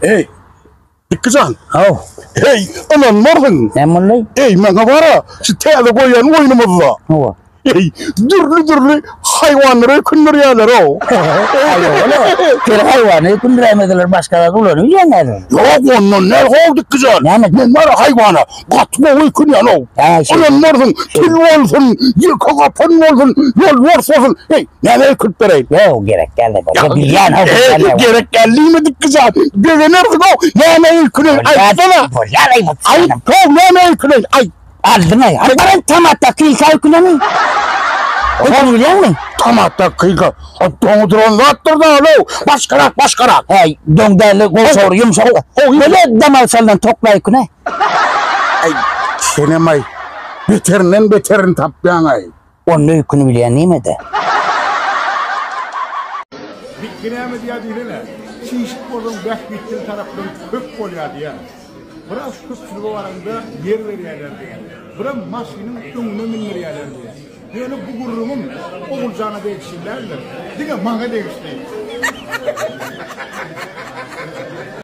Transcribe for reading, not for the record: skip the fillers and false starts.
Ey, dikkacan. Oh. Ey, anan varın. Ne mulay? Ey, bana vara. Şu teyze koyan oyunumuzda. Oh. Ey, dürlü hayvanları kunduryalar o. Ayo öyle. Bir hayvanı kunduramadılar başkaları kullanıyor yani. Yok onun ne oldu kızan? Bunlar hayvana. Katma uykun yan o. Anan varın. Tül olsun. Yıka kapan olsun. Yol varsın. Ey, ne kutlarayım? Yok gerek geldi. Gerek geldi mi kızan? Güvenirsin o. Ne uykun? Ay sana. Ay, ne uykun? Ay. Aldın ay. Ben tam hatta kıyıkayı kullanayım. Onu biliyor musun? Tam hatta kıyıka. Doğu duran attır da alo. Başkarak. Hey, döngderli gol soru yumuşak. Böyle damal sallan toplayık ne? Ay, senemay. Beterin tapyan ay. Onun uykunu bilen değil mi de? Bitkineme diye değil ne? Şişik oradan bek bitkin tarafından kök oluyor diye. Biraz köpçülüğü varında yer veriyorlar diye. Biraz maskinin önüne miniriyorlar diye. Yani bu gururumun oğulcağına değişirlerdir. Diye mağa değişti.